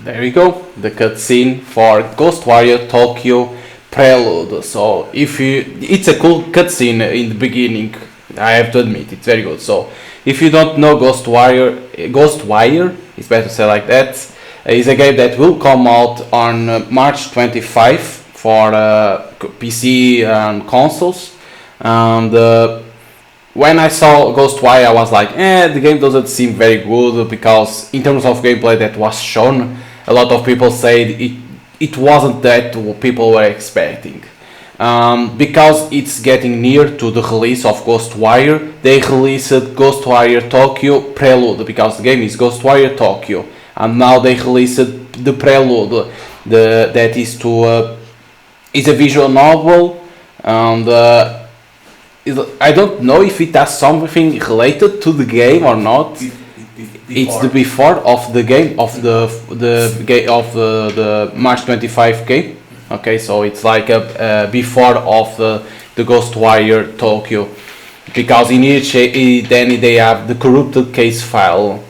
There we go, the cutscene for Ghostwire Tokyo Prelude. So it's a cool cutscene in the beginning. I have to admit, it's very good. So if you don't know Ghostwire, it's better to say like that. Is a game that will come out on March 25 for PC and consoles. And when I saw Ghostwire, I was like, the game doesn't seem very good, because in terms of gameplay that was shown, a lot of people said it wasn't that people were expecting. Because it's getting near to the release of Ghostwire, they released Ghostwire Tokyo Prelude, because the game is Ghostwire Tokyo, and now they released the Prelude, that is is a visual novel, and I don't know if it has something related to the game or not. It's the before of the game of the March 25 game. Okay, so it's like a before of the Ghostwire Tokyo, because in each then they have the corrupted case file.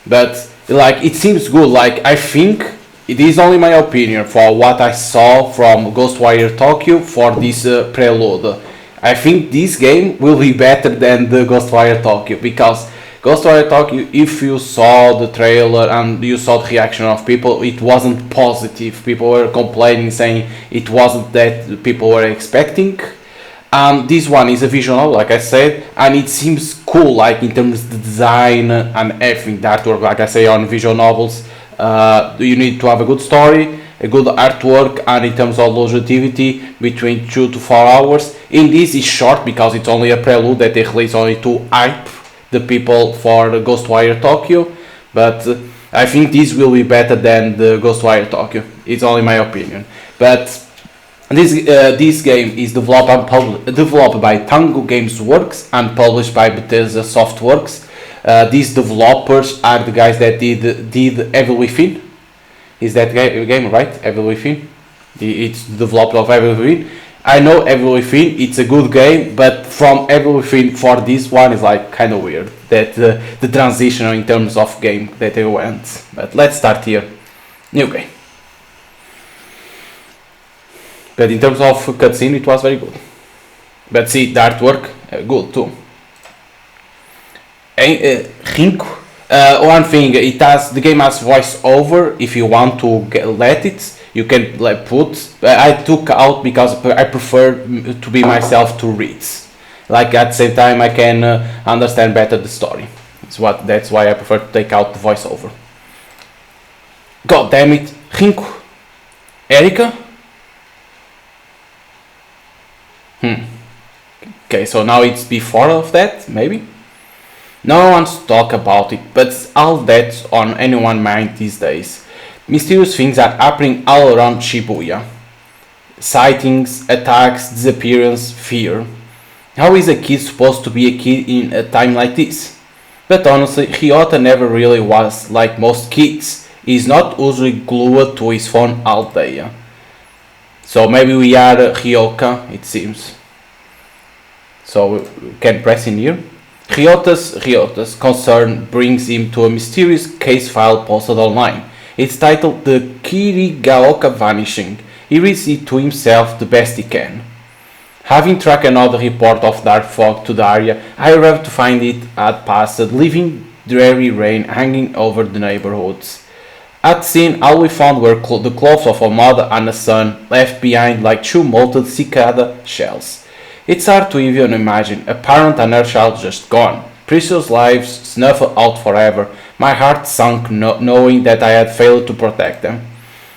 But like, it seems good. Like, I think it is only my opinion for what I saw from Ghostwire Tokyo for this Prelude. I think this game will be better than the Ghostwire Tokyo, because Ghostwire Tokyo, if you saw the trailer and you saw the reaction of people, it wasn't positive. People were complaining, saying it wasn't that people were expecting. This one is a visual novel, like I said, and it seems cool, like in terms of the design and everything. The artwork, like I say, on visual novels, you need to have a good story, a good artwork, and in terms of longevity, between 2 to 4 hours. In this is short, because it's only a prelude that they release only to hype the people for the Ghostwire Tokyo, but I think this will be better than the Ghostwire Tokyo. It's only my opinion. But this game is developed by Tango Games Works and published by Bethesda Softworks. These developers are the guys that did Evil Within. Is that game right? Evil Within. It's developed of Evil Within. I know Evil Within, it's a good game, but from Evil Within for this one is like kind of weird, that the transition in terms of game that they went. But let's start here. New game. But in terms of cutscene, it was very good. But see, the artwork, good too. Rinko. One thing, the game has voiceover. If you want to let it, you can like put. I took out because I prefer to be myself to read. Like at the same time, I can understand better the story. That's why I prefer to take out the voiceover. God damn it, Rinko, Erika. Okay, so now it's before of that, maybe. No one wants to talk about it, but all that's on anyone's mind these days. Mysterious things are happening all around Shibuya. Sightings, attacks, disappearance, fear. How is a kid supposed to be a kid in a time like this? But honestly, Ryota never really was like most kids. He's not usually glued to his phone all day. So maybe we are Ryoka, it seems. So we can press in here. Ryota's concern brings him to a mysterious case file posted online. It's titled The Kirigaoka Vanishing. He reads it to himself the best he can. Having tracked another report of dark fog to the area, I arrived to find it had passed, leaving dreary rain hanging over the neighborhoods. At the scene, all we found were the clothes of a mother and a son, left behind like two molted cicada shells. It's hard to even imagine, a parent and her child just gone, precious lives snuffed out forever. My heart sunk knowing that I had failed to protect them.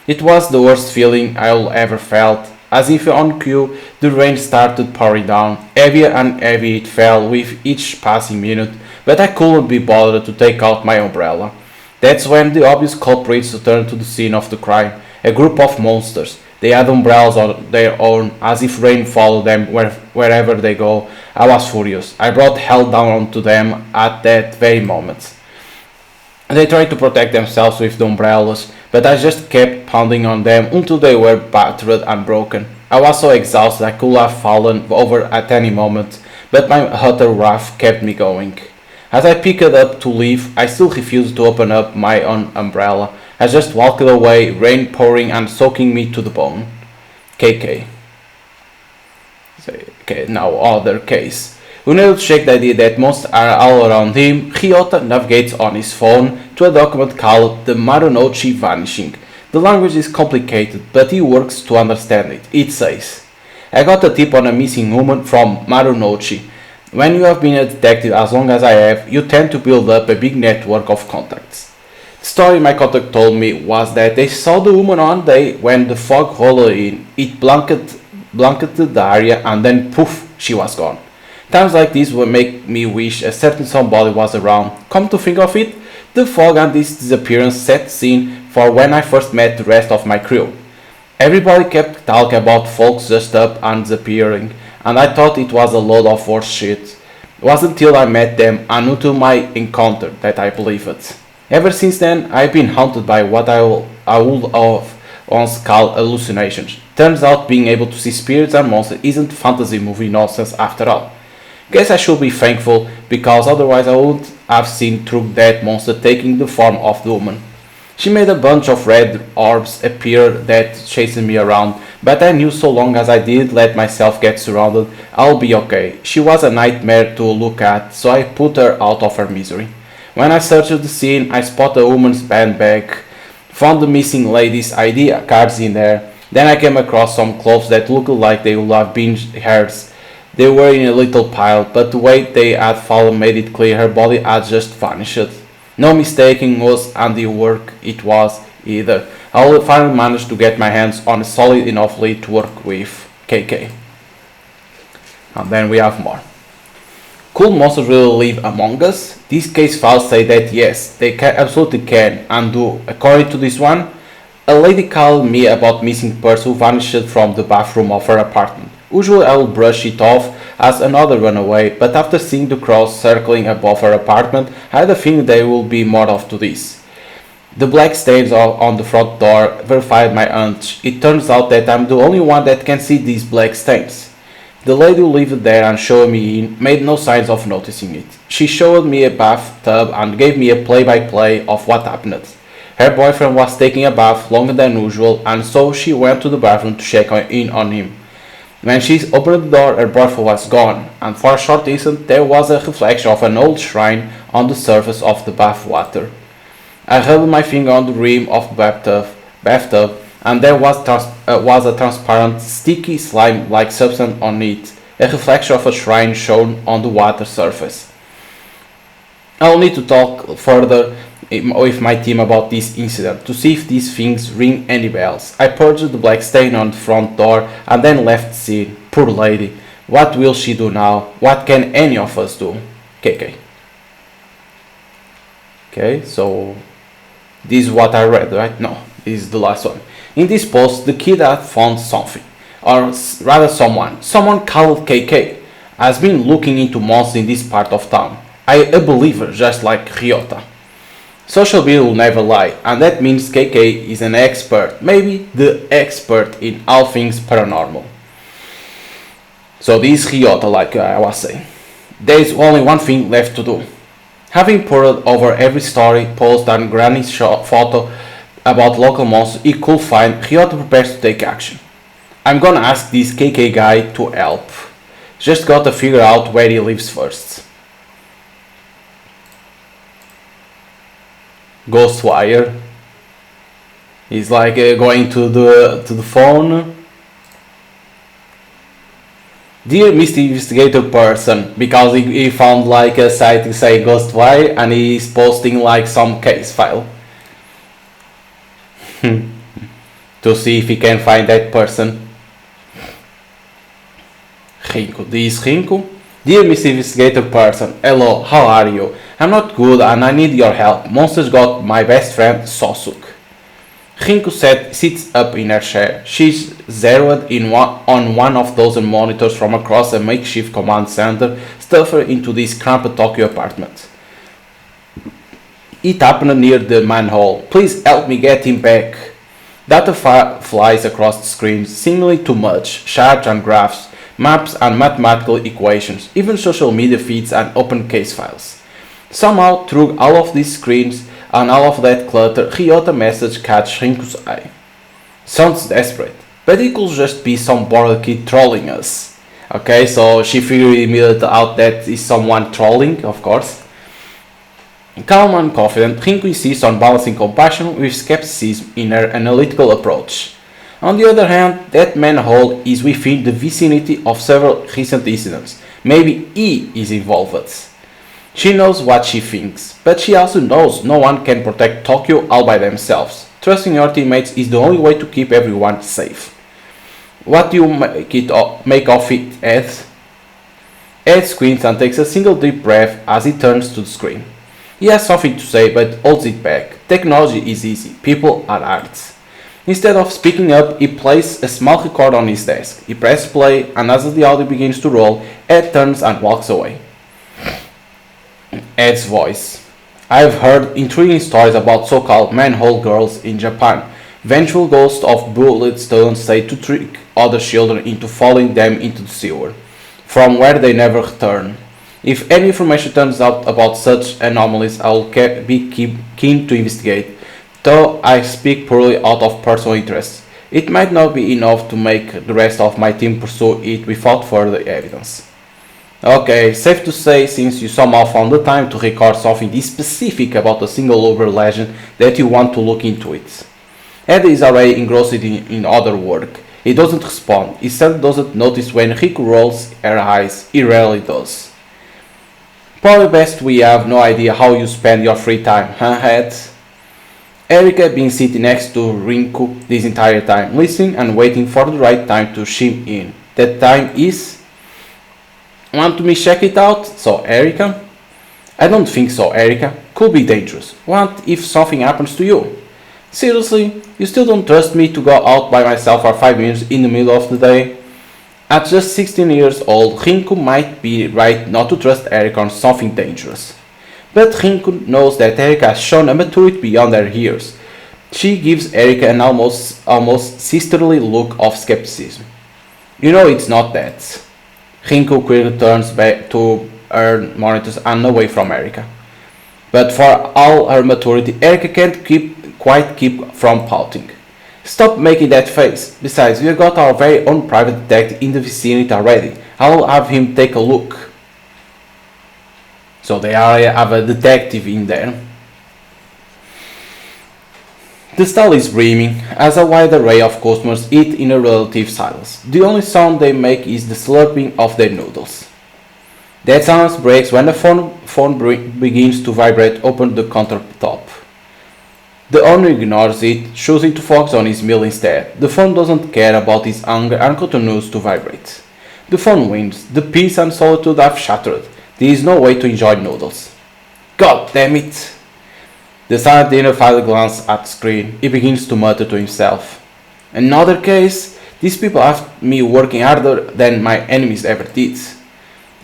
It was the worst feeling I'll ever felt. As if on cue, the rain started pouring down. Heavier and heavier it fell with each passing minute, but I couldn't be bothered to take out my umbrella. That's when the obvious culprits returned to the scene of the crime, a group of monsters. They had umbrellas on their own, as if rain followed them wherever they go. I was furious. I brought hell down onto them at that very moment. They tried to protect themselves with the umbrellas, but I just kept pounding on them until they were battered and broken. I was so exhausted I could have fallen over at any moment, but my utter wrath kept me going. As I picked it up to leave, I still refused to open up my own umbrella. I just walked away, rain pouring and soaking me to the bone. KK. Okay, now other case. Unable to shake the idea that monsters are all around him, Ryota navigates on his phone to a document called the Marunouchi Vanishing. The language is complicated, but he works to understand it. It says, I got a tip on a missing woman from Marunouchi. When you have been a detective as long as I have, you tend to build up a big network of contacts. The story my contact told me was that they saw the woman one day when the fog rolled in, it blanketed the area and then poof, she was gone. Times like this will make me wish a certain somebody was around. Come to think of it, the fog and this disappearance set the scene for when I first met the rest of my crew. Everybody kept talking about folks just up and disappearing, and I thought it was a load of horse shit. It wasn't until I met them and until my encounter that I believed it. Ever since then, I've been haunted by what I would have once called hallucinations. Turns out being able to see spirits and monsters isn't fantasy movie nonsense after all. Guess I should be thankful, because otherwise I would have seen through that monster taking the form of the woman. She made a bunch of red orbs appear that chased me around, but I knew so long as I didn't let myself get surrounded, I'll be okay. She was a nightmare to look at, so I put her out of her misery. When I searched the scene, I spotted a woman's handbag, found the missing lady's ID cards in there. Then I came across some clothes that looked like they would have been hers. They were in a little pile, but the way they had fallen made it clear her body had just vanished. No mistaking whose handiwork it was either. I finally managed to get my hands on a solid enough lead to work with. KK. And then we have more. Could monsters really live among us? These case files say that yes, they absolutely can and do. According to this one, a lady called me about missing person who vanished from the bathroom of her apartment. Usually I will brush it off as another runaway, but after seeing the cross circling above her apartment, I had a feeling there will be more of to this. The black stains on the front door verified my hunch. It turns out that I'm the only one that can see these black stains. The lady who lived there and showed me in made no signs of noticing it. She showed me a bathtub and gave me a play-by-play of what happened. Her boyfriend was taking a bath longer than usual, and so she went to the bathroom to check in on him. When she opened the door, her boyfriend was gone, and for a short instant there was a reflection of an old shrine on the surface of the bath water. I rubbed my finger on the rim of the bathtub, and there was a transparent, sticky slime-like substance on it, a reflection of a shrine shown on the water surface. I'll need to talk further with my team about this incident to see if these things ring any bells. I purged the black stain on the front door and then left the scene. Poor lady. What will she do now? What can any of us do? KK. Okay, so this is what I read, right? No, this is the last one. In this post, the kid had found something, or rather someone called KK, has been looking into monsters in this part of town. A believer just like Ryota. Social media will never lie, and that means KK is an expert, maybe the expert in all things paranormal. So this is Ryota, like I was saying. There is only one thing left to do. Having pored over every story, post and granny photo about local monsters he could find, Ryota prepares to take action. I'm gonna ask this KK guy to help. Just gotta figure out where he lives first. Ghostwire. He's like going to the phone. Dear Mr. Investigator person, because he found like a site to say Ghostwire and he's posting like some case file to see if he can find that person. Rinko, this is Rinko. Dear Mr. Investigator person, hello, how are you? I'm not good and I need your help. Monsters got my best friend Sosuk. Rinko sits up in her chair. She's zeroed in on one of those monitors from across a makeshift command center stuffed into this cramped Tokyo apartment. It happened near the manhole. Please help me get him back. Data flies across the screen, seemingly too much. Charts and graphs, maps and mathematical equations, even social media feeds and open case files. Somehow, through all of these screens, and all of that clutter, Ryota message catch Rinku's eye. Sounds desperate, but it could just be some bored kid trolling us. Okay, so she figured immediately out that is someone trolling, of course. Calm and confident, Rinku insists on balancing compassion with skepticism in her analytical approach. On the other hand, that manhole is within the vicinity of several recent incidents. Maybe he is involved. She knows what she thinks, but she also knows no one can protect Tokyo all by themselves. Trusting your teammates is the only way to keep everyone safe. What do you make of it, Ed? Ed squints and takes a single deep breath as he turns to the screen. He has something to say but holds it back. Technology is easy, people are hard. Instead of speaking up, he places a small record on his desk. He presses play, and as the audio begins to roll, Ed turns and walks away. Ed's voice. I've heard intriguing stories about so-called manhole girls in Japan. Vengeful ghosts of bullet students say to trick other children into following them into the sewer, from where they never return. If any information turns out about such anomalies, I will be keen to investigate, though I speak purely out of personal interest. It might not be enough to make the rest of my team pursue it without further evidence. Okay, safe to say, since you somehow found the time to record something this specific about a single urban legend, that you want to look into it. Ed is already engrossed in other work. He doesn't respond. He certainly doesn't notice when Riku rolls her eyes. He rarely does. Probably best we have no idea how you spend your free time, huh, Ed? Erika been sitting next to Rinku this entire time, listening and waiting for the right time to chime in. That time is... Want me check it out? So, Erika? I don't think so, Erika. Could be dangerous. What if something happens to you? Seriously? You still don't trust me to go out by myself for 5 minutes in the middle of the day? At just 16 years old, Rinku might be right not to trust Erika on something dangerous. But Rinku knows that Erika has shown a maturity beyond her years. She gives Erika an almost sisterly look of skepticism. You know it's not that. Rinku quickly turns back to her monitors and away from Erika. But for all her maturity, Erika can't quite keep from pouting. Stop making that face. Besides, we've got our very own private detective in the vicinity already. I'll have him take a look. So they already have a detective in there. The stall is brimming as a wide array of customers eat in a relative silence. The only sound they make is the slurping of their noodles. That silence breaks when the phone begins to vibrate over the countertop. The owner ignores it, choosing to focus on his meal instead. The phone doesn't care about his hunger and continues to vibrate. The phone wins. The peace and solitude have shattered. There is no way to enjoy noodles. God damn it! The silent dinner finally glances at the screen. He begins to mutter to himself. Another case? These people have me working harder than my enemies ever did.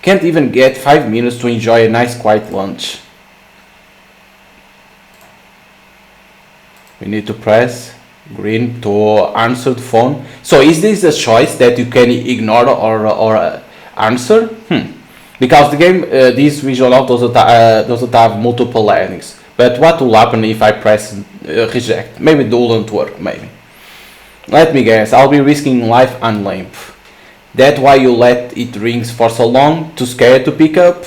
Can't even get 5 minutes to enjoy a nice quiet lunch. We need to press green to answer the phone. So is this a choice that you can ignore or answer? Because the game, this visual novel doesn't have multiple endings. But what will happen if I press reject? Maybe it wouldn't work, maybe. Let me guess, I'll be risking life and limb. That why you let it rings for so long? Too scared to pick up?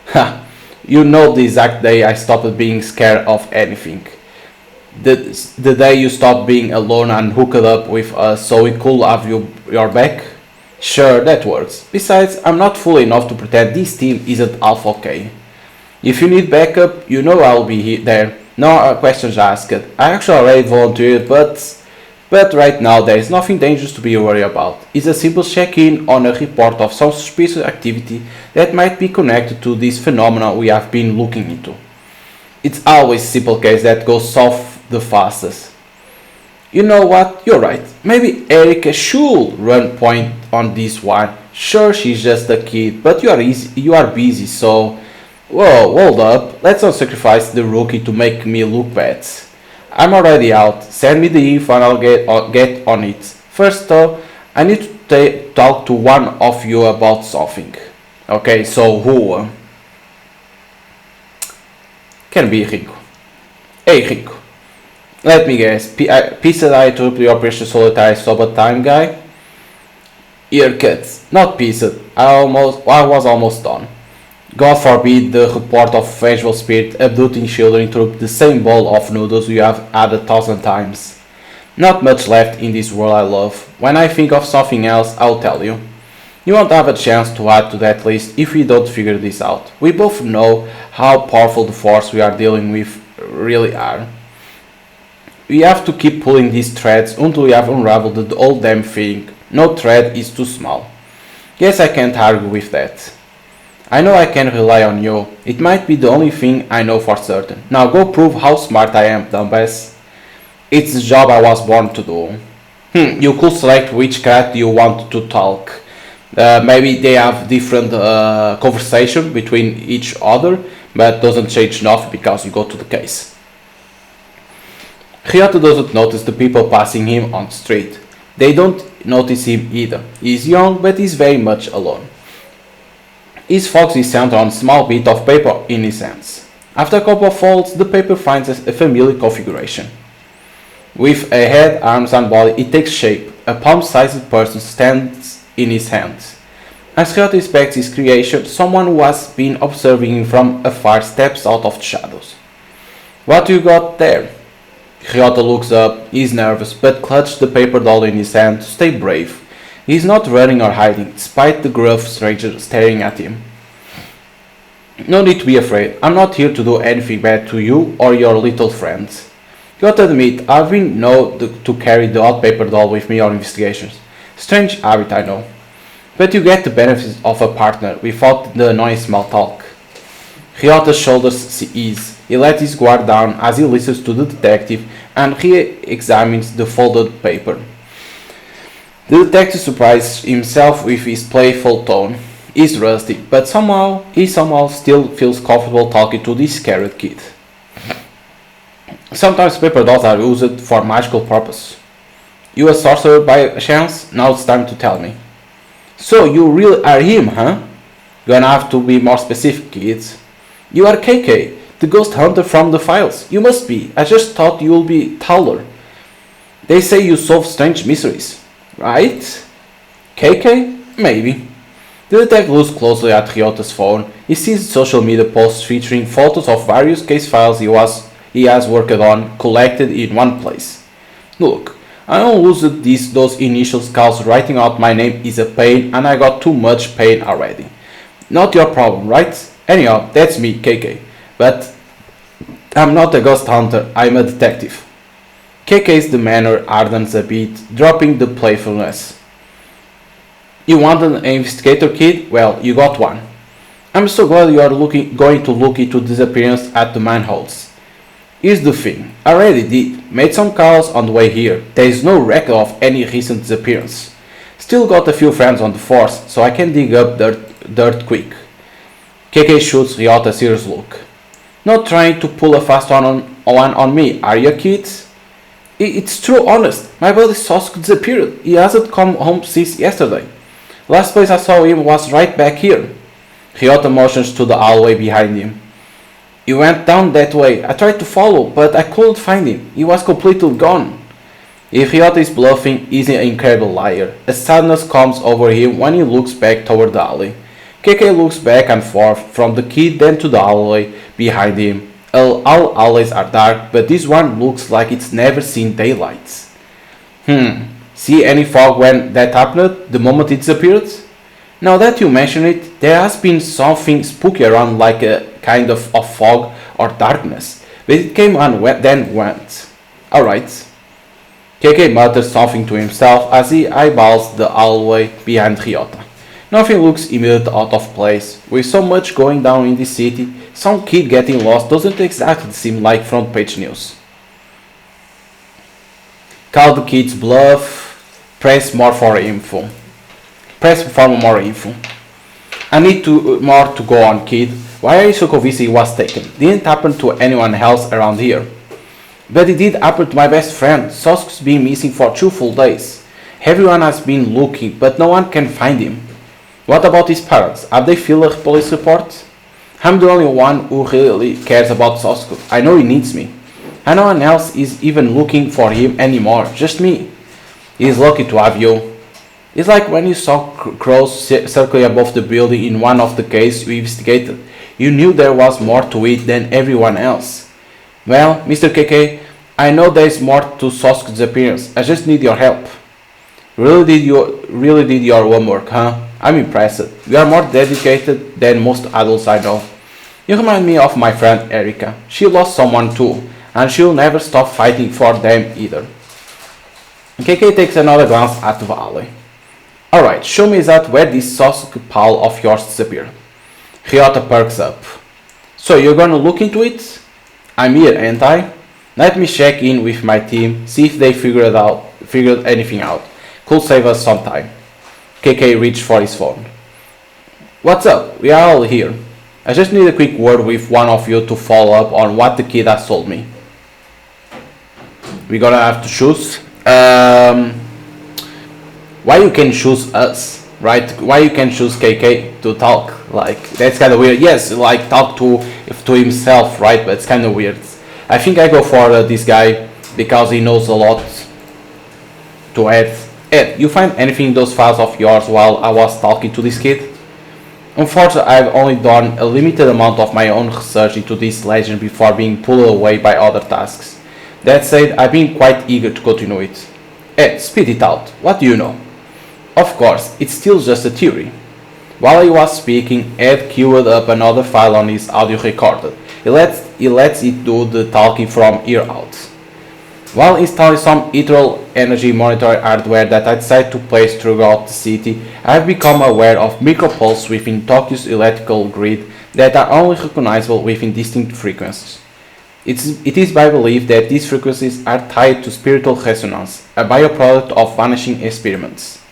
Ha! You know the exact day I stopped being scared of anything. The day you stopped being alone and hooked up with us so we could have your back? Sure, that works. Besides, I'm not fool enough to pretend this team isn't half okay. If you need backup, you know I'll be there. No questions asked. I actually already volunteered, but right now there is nothing dangerous to be worried about. It's a simple check-in on a report of some suspicious activity that might be connected to this phenomenon we have been looking into. It's always a simple case that goes south the fastest. You know what? You're right. Maybe Erika should run point on this one. Sure, she's just a kid, but you are busy, so... Whoa, hold up. Let's not sacrifice the rookie to make me look bad. I'm already out. Send me the info and I'll get on it. First though, I need to talk to one of you about something. Okay, so who? Can be Rico. Hey Rico, let me guess, pizza diet to your precious solitary sober time guy? Ear cuts, not pizza. I was almost done. God forbid the report of vengeful spirit abducting children through the same bowl of noodles you have had 1,000 times. Not much left in this world I love. When I think of something else, I'll tell you. You won't have a chance to add to that list if we don't figure this out. We both know how powerful the force we are dealing with really are. We have to keep pulling these threads until we have unraveled the whole damn thing. No thread is too small. Guess I can't argue with that. I know I can rely on you. It might be the only thing I know for certain. Now go prove how smart I am, dumbass. It's the job I was born to do. You could select which cat you want to talk. Maybe they have different conversation between each other, but doesn't change enough because you go to the case. Ryota doesn't notice the people passing him on the street. They don't notice him either. He's young, but he's very much alone. His focus is centered on a small bit of paper in his hands. After a couple of folds, the paper finds a familiar configuration. With a head, arms and body, it takes shape. A palm-sized person stands in his hands. As Ryota inspects his creation, someone who has been observing him from afar steps out of the shadows. What do you got there? Ryota looks up. He's nervous, but clutches the paper doll in his hand to stay brave. He's not running or hiding, despite the gruff stranger staring at him. No need to be afraid. I'm not here to do anything bad to you or your little friends. You gotta admit, I've been known to carry the odd paper doll with me on investigations. Strange habit, I know. But you get the benefits of a partner without the annoying small talk. Ryota's shoulders ease. He lets his guard down as he listens to the detective and re-examines the folded paper. The detective surprises himself with his playful tone. He's rusty, but he somehow still feels comfortable talking to this scared kid. Sometimes paper dolls are used for magical purpose. You a sorcerer by chance? Now it's time to tell me. So you really are him, huh? Gonna have to be more specific, kids. You are KK, the ghost hunter from the files. You must be. I just thought you'll be taller. They say you solve strange mysteries, right? KK? Maybe. The detective looks closely at Ryota's phone. He sees social media posts featuring photos of various case files he has worked on, collected in one place. Look, I don't lose those initials cause writing out my name is a pain and I got too much pain already. Not your problem, right? Anyhow, that's me, KK. But I'm not a ghost hunter, I'm a detective. KK's demeanor hardens a bit, dropping the playfulness. You want an investigator, kid? Well, you got one. I'm so glad you are going to look into disappearance at the manholes. Here's the thing, I already did, made some calls on the way here. There is no record of any recent disappearance. Still got a few friends on the force, so I can dig up dirt quick. KK shoots Ryota a serious look. Not trying to pull a fast one on me, are you, kids? It's true, honest. My buddy Sasuke disappeared. He hasn't come home since yesterday. Last place I saw him was right back here. Ryota motions to the hallway behind him. He went down that way. I tried to follow, but I couldn't find him. He was completely gone. If Ryota is bluffing, he's an incredible liar. A sadness comes over him when he looks back toward the alley. KK looks back and forth from the kid then to the hallway behind him. All alleys are dark, but this one looks like it's never seen daylight. See any fog when that happened, the moment it disappeared? Now that you mention it, there has been something spooky around like a kind of fog or darkness, but it came and then went. Alright. KK mutters something to himself as he eyeballs the hallway behind Ryota. Nothing looks immediately out of place. With so much going down in this city, some kid getting lost doesn't exactly seem like front page news. Call the kid's bluff. Press for more info. I need more to go on, kid. Why are you so convinced he was taken? Didn't happen to anyone else around here. But it did happen to my best friend. Sasuke's been missing for 2 full days. Everyone has been looking, but no one can find him. What about his parents? Have they filed a police report? I'm the only one who really cares about Sasuke. I know he needs me. and no one else is even looking for him anymore, just me. He's lucky to have you. It's like when you saw crows circling above the building in one of the cases you investigated. You knew there was more to it than everyone else. Well, Mr. KK, I know there's more to Sosk's disappearance. I just need your help. Really did your homework, huh? I'm impressed. You are more dedicated than most adults I know. You remind me of my friend Erika. She lost someone too, and she'll never stop fighting for them either. KK takes another glance at the valley. Alright, show me that where this Sosk pal of yours disappeared. Ryota perks up. So you're gonna look into it? I'm here, ain't I? Let me check in with my team, see if they figured anything out. Could save us some time. KK reached for his phone. What's up? We are all here. I just need a quick word with one of you to follow up on what the kid has told me. We're gonna have to choose. Why you can choose us, right? Why you can choose KK to talk? Like, that's kind of weird. Yes, like talk to himself, right? But it's kind of weird. I think I go for this guy because he knows a lot to add. Ed, you find anything in those files of yours while I was talking to this kid? Unfortunately, I've only done a limited amount of my own research into this legend before being pulled away by other tasks. That said, I've been quite eager to continue it. Ed, spit it out. What do you know? Of course, it's still just a theory. While he was speaking, Ed queued up another file on his audio recorder. He lets it do the talking from here out. While installing some ethereal energy monitoring hardware that I decided to place throughout the city, I have become aware of micropulses within Tokyo's electrical grid that are only recognizable within distinct frequencies. It is my belief that these frequencies are tied to spiritual resonance, a byproduct of vanishing experiments.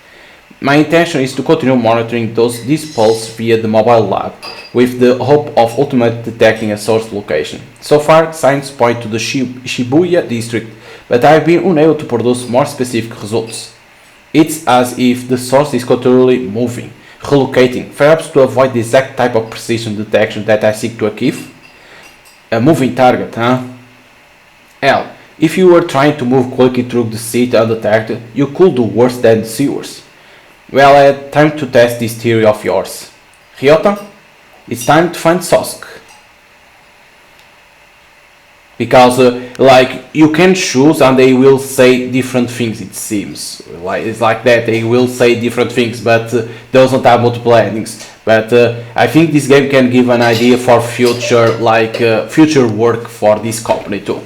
My intention is to continue monitoring these pulses via the mobile lab, with the hope of ultimately detecting a source location. So far, signs point to the Shibuya district, but I have been unable to produce more specific results. It's as if the source is continually moving, relocating, perhaps to avoid the exact type of precision detection that I seek to achieve. A moving target, huh? Hell, if you were trying to move quickly through the city undetected, you could do worse than the sewers. Well, I had time to test this theory of yours. Ryota, it's time to find Sosk. Because, like, you can choose and they will say different things, it seems. Like, it's like that, they will say different things, but doesn't have multiple endings. But I think this game can give an idea for future, like, future work for this company too.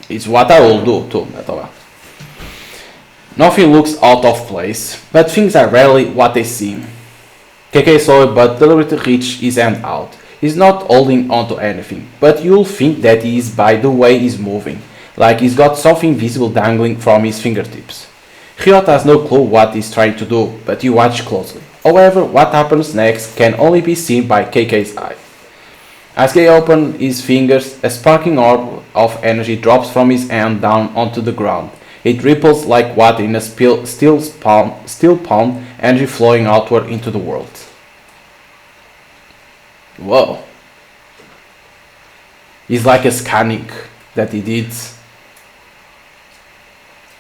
It's what I will do too, but well. Nothing looks out of place, but things are rarely what they seem. KK saw it but deliberately reached his hand out. He's not holding onto anything, but you'll think that he is by the way he's moving, like he's got something visible dangling from his fingertips. Ryota has no clue what he's trying to do, but you watch closely. However, what happens next can only be seen by KK's eye. As he opens his fingers, a sparkling orb of energy drops from his hand down onto the ground. It ripples like water in a still pond, energy flowing outward into the world. Whoa. It's like a scanning that he did.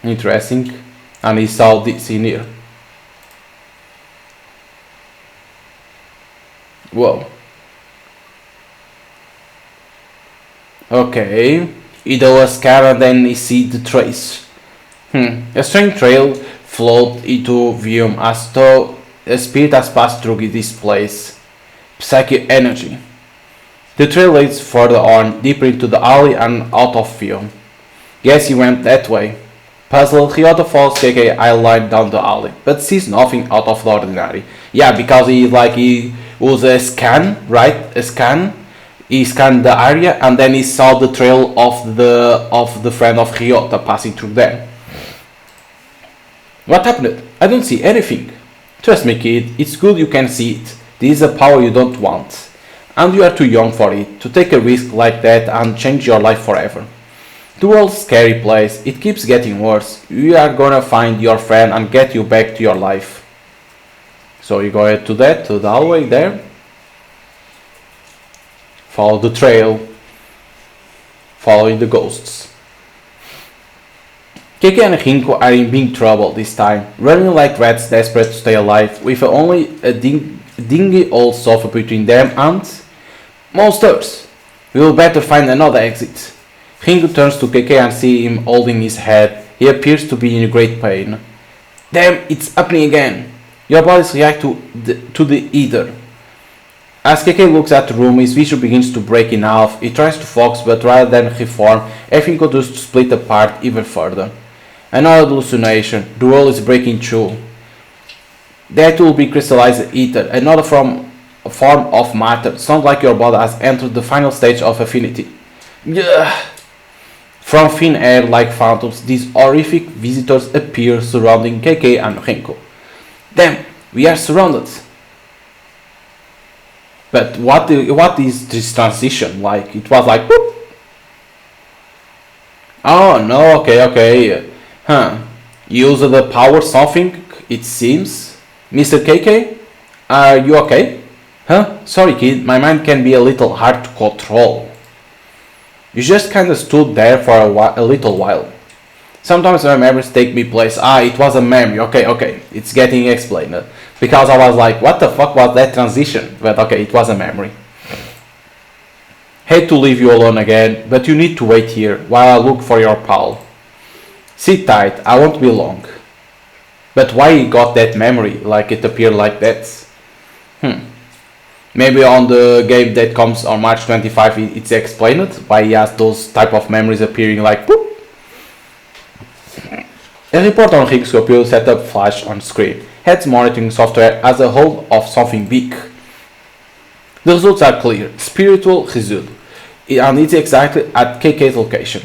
Interesting. And he saw this in here. Whoa. Okay. He does a scan and then he sees the trace. A strange trail flowed into view as though a spirit has passed through this place. Psychic energy. The trail leads further on, deeper into the alley and out of view. Guess he went that way. Puzzled, Ryota follows KK eye line down the alley, but sees nothing out of the ordinary. Yeah, because he was a scan, right? A scan. He scanned the area and then he saw the trail of the friend of Ryota passing through there. What happened? I don't see anything. Trust me, kid, it's good you can see it. This is a power you don't want. And you are too young for it, to take a risk like that and change your life forever. The world's a scary place, it keeps getting worse. We are gonna find your friend and get you back to your life. So you go ahead to the hallway there. Follow the trail. Following the ghosts. KK and Rinko are in big trouble this time, running like rats desperate to stay alive, with only a dingy old sofa between them and monsters. We will better find another exit. Rinko turns to KK and sees him holding his head. He appears to be in great pain. Damn, it's happening again. Your bodies react to the ether. As KK looks at the room, his vision begins to break in half. He tries to focus, but rather than reform, everything continues to split apart even further. Another hallucination. The world is breaking through. That will be crystallized ether, another form of matter. Sounds like your body has entered the final stage of affinity. Ugh. From thin air like phantoms, these horrific visitors appear surrounding KK and Rinko. Damn, we are surrounded. But what is this transition like? It was like whoop. Oh no, okay. Huh. Use the power something, it seems. Mr. KK? Are you okay? Huh? Sorry kid, my mind can be a little hard to control. You just kinda stood there for a little while. Sometimes my memories take me place. It was a memory. Okay. It's getting explained. Because I was like, what the fuck was that transition? But okay, it was a memory. Hate to leave you alone again, but you need to wait here while I look for your pal. Sit tight, I won't be long. But why he got that memory? Like it appeared like that? Maybe on the game that comes on March 25 it's explained why he has those type of memories appearing like whoop. A report on Rinko's computer setup flashed on screen. Head's monitoring software has a hold of something big. The results are clear. Spiritual result. And it's exactly at KK's location.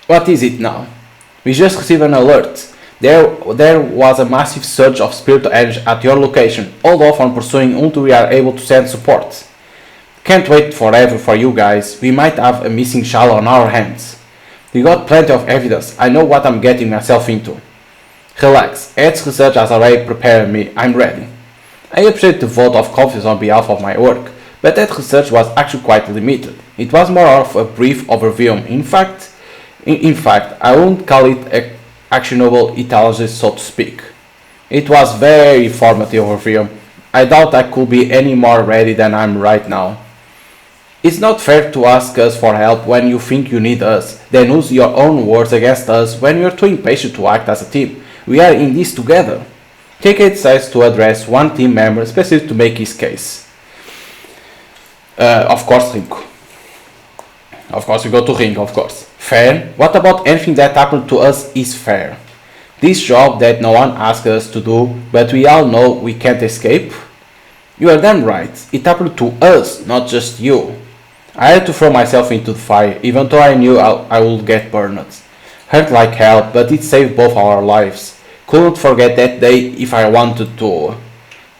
What is it now? We just received an alert. There was a massive surge of spiritual energy at your location. Hold off on pursuing until we are able to send support. Can't wait forever for you guys. We might have a missing child on our hands. We got plenty of evidence. I know what I'm getting myself into. Relax. Ed's research has already prepared me. I'm ready. I appreciate the vote of confidence on behalf of my work, but that research was actually quite limited. It was more of a brief overview. In fact, I wouldn't call it actionable intelligence, so to speak. It was very informative overview. I doubt I could be any more ready than I am right now. It's not fair to ask us for help when you think you need us, then use your own words against us when you're too impatient to act as a team. We are in this together. KK decides to address one team member specific to make his case. Of course, Rinko. Of course, we go to Rinko, of course. Fair? What about anything that happened to us is fair? This job that no one asked us to do, but we all know we can't escape? You are damn right. It happened to us, not just you. I had to throw myself into the fire, even though I knew I would get burned. Hurt like hell, but it saved both our lives. Couldn't forget that day if I wanted to.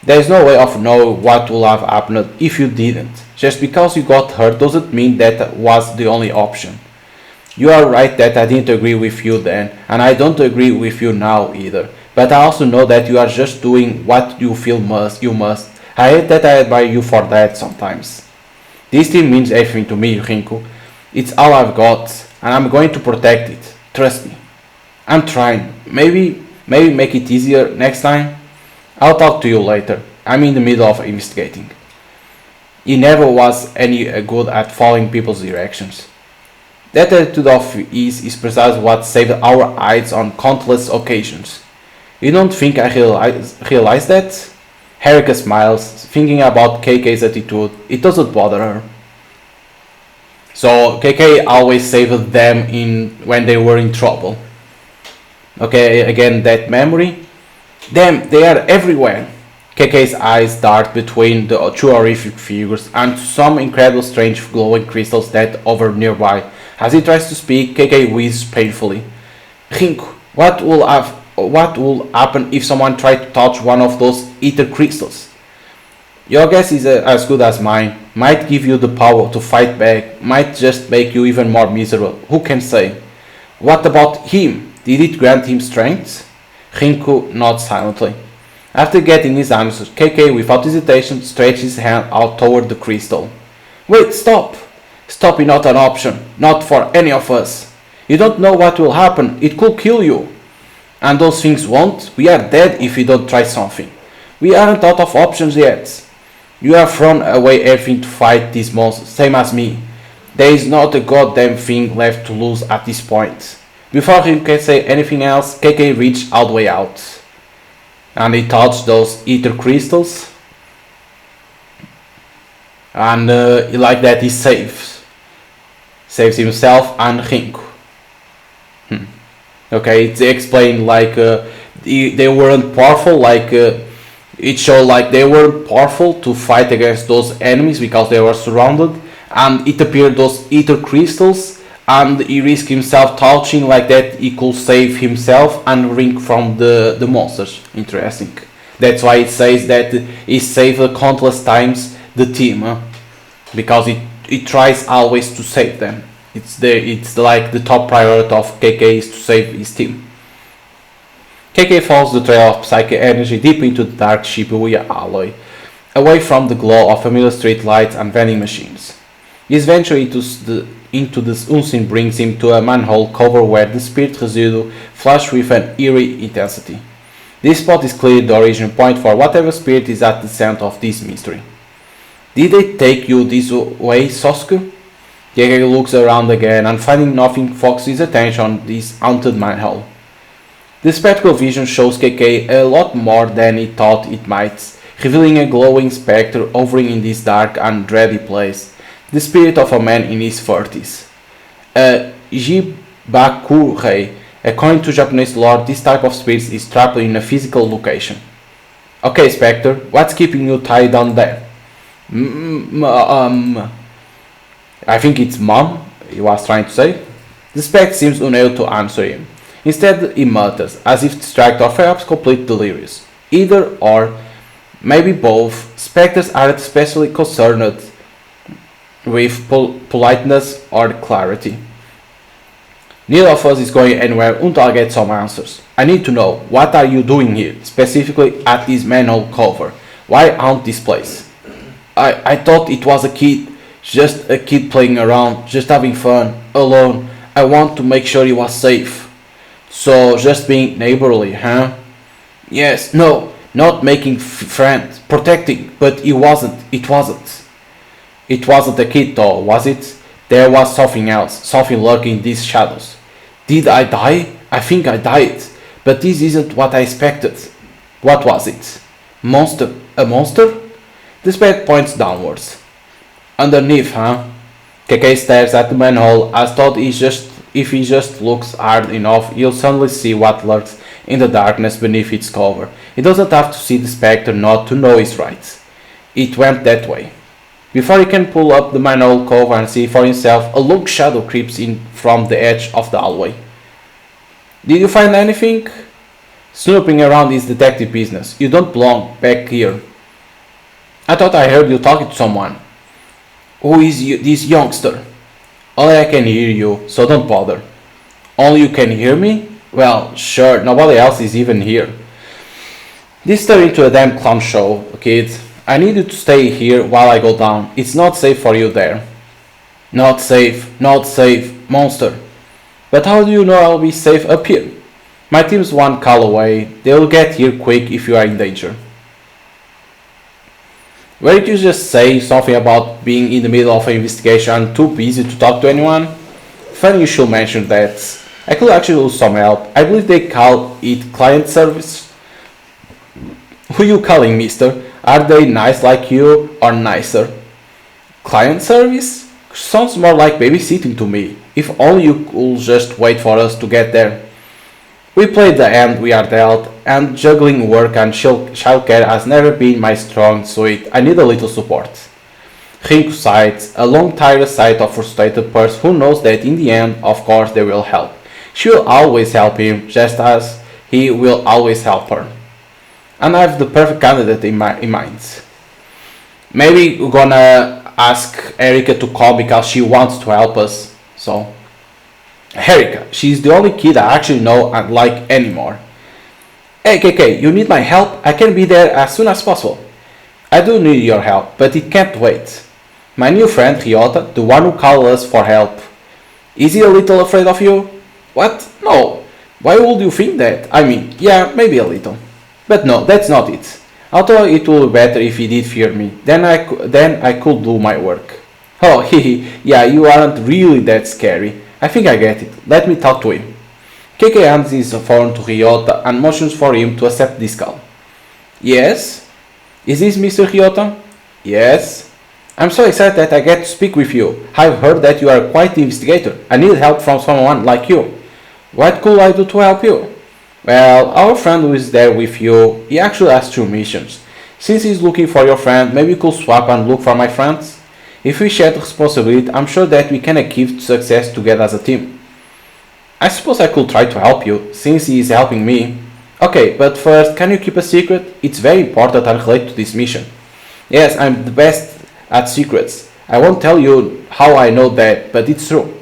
There's no way of knowing what would have happened if you didn't. Just because you got hurt doesn't mean that was the only option. You are right that I didn't agree with you then, and I don't agree with you now either. But I also know that you are just doing what you feel you must. I hate that I admire you for that sometimes. This team means everything to me, Rinko. It's all I've got, and I'm going to protect it. Trust me. I'm trying. Maybe make it easier next time. I'll talk to you later. I'm in the middle of investigating. He never was any good at following people's directions. That attitude of his is precisely what saved our eyes on countless occasions. You don't think I realize that? Erica smiles, thinking about KK's attitude. It doesn't bother her. So KK always saved them when they were in trouble. Okay, again that memory. Damn, they are everywhere. KK's eyes dart between the two horrific figures and some incredible strange glowing crystals that hover nearby. As he tries to speak, KK wheezes painfully. Rinko, what will happen if someone tried to touch one of those ether crystals? Your guess is as good as mine. Might give you the power to fight back, might just make you even more miserable. Who can say? What about him? Did it grant him strength? Rinko nods silently. After getting his answer, KK without hesitation stretches his hand out toward the crystal. Wait, stop! Stop is not an option, not for any of us. You don't know what will happen. It could kill you. And those things won't. We are dead if we don't try something. We aren't out of options yet. You have thrown away everything to fight these monsters, same as me. There is not a goddamn thing left to lose at this point. Before he can say anything else, KK reached all the way out. And he touched those ether crystals. And like that he saves himself and Rinku. Okay, it's explained like they weren't powerful, like it showed like they weren't powerful to fight against those enemies because they were surrounded, and it appeared those ether crystals, and he risked himself touching like that he could save himself and Rink from the monsters. Interesting. That's why it says that he saved countless times the team, because it tries always to save them. It's like the top priority of KK is to save his team. KK follows the trail of psychic energy deep into the dark Shibuya alloy, away from the glow of familiar street lights and vending machines. His venture into the unseen brings him to a manhole cover where the spirit residue flashes with an eerie intensity. This spot is clearly the origin point for whatever spirit is at the center of this mystery. Did they take you this way, Sasuke? KK looks around again and finding nothing focuses his attention on this haunted manhole. The spectral vision shows KK a lot more than he thought it might, revealing a glowing spectre hovering in this dark and dreary place, the spirit of a man in his 30s. A Jibakurei. According to Japanese lore, this type of spirit is trapped in a physical location. Okay, Spectre, what's keeping you tied down there? I think it's mom, he was trying to say. The Spectre seems unable to answer him. Instead, he mutters, as if distracted or perhaps completely delirious. Either or, maybe both, Spectres are especially concerned with politeness or clarity. Neither of us is going anywhere until I get some answers. I need to know, what are you doing here, specifically at this manhole cover? Why haunt this place? I thought it was a kid, just a kid playing around, just having fun, alone. I want to make sure he was safe. So, just being neighborly, huh? Yes, no, not making friends, protecting, but it wasn't. It wasn't a kid though, was it? There was something else, something lurking in these shadows. Did I die? I think I died, but this isn't what I expected. What was it? Monster? A monster? The spectre points downwards. Underneath, huh? KK stares at the manhole as though if he just looks hard enough, he'll suddenly see what lurks in the darkness beneath its cover. He doesn't have to see the spectre not to know he's right. It went that way. Before he can pull up the manhole cover and see for himself, a long shadow creeps in from the edge of the hallway. Did you find anything? Snooping around is detective business. You don't belong back here. I thought I heard you talking to someone. Who is this youngster? Only I can hear you, so don't bother. Only you can hear me? Well, sure, nobody else is even here. This turned into a damn clown show, kid. I need you to stay here while I go down. It's not safe for you there. Not safe, monster. But how do you know I'll be safe up here? My team's one call away. They'll get here quick if you are in danger. Weren't you just saying something about being in the middle of an investigation and too busy to talk to anyone? Funny you should mention that. I could actually use some help. I believe they call it client service. Who you calling, mister? Are they nice like you or nicer? Client service? Sounds more like babysitting to me. If only you could just wait for us to get there. We played the hand we are dealt, and juggling work and childcare has never been my strong suit. I need a little support. Rinku sighs, a long tired sight of frustrated person who knows that in the end, of course, they will help. She will always help him, just as he will always help her. And I have the perfect candidate in mind. Maybe we're gonna ask Erika to call because she wants to help us. So, Erika, she's the only kid I actually know and like anymore. Hey KK, you need my help? I can be there as soon as possible. I do need your help, but it can't wait. My new friend Ryota, the one who called us for help. Is he a little afraid of you? What? No. Why would you think that? I mean, yeah, maybe a little. But no, that's not it. Although it would be better if he did fear me, then I could do my work. Oh, hehe, yeah, you aren't really that scary. I think I get it. Let me talk to him. KK hands his phone to Ryota and motions for him to accept this call. Yes? Is this Mr. Ryota? Yes. I'm so excited that I get to speak with you. I've heard that you are quite the investigator. I need help from someone like you. What could I do to help you? Well, our friend who is there with you, he actually has two missions. Since he's looking for your friend, maybe you could swap and look for my friends? If we share the responsibility, I'm sure that we can achieve success together as a team. I suppose I could try to help you, since he is helping me. Okay, but first, can you keep a secret? It's very important and related to this mission. Yes, I'm the best at secrets. I won't tell you how I know that, but it's true.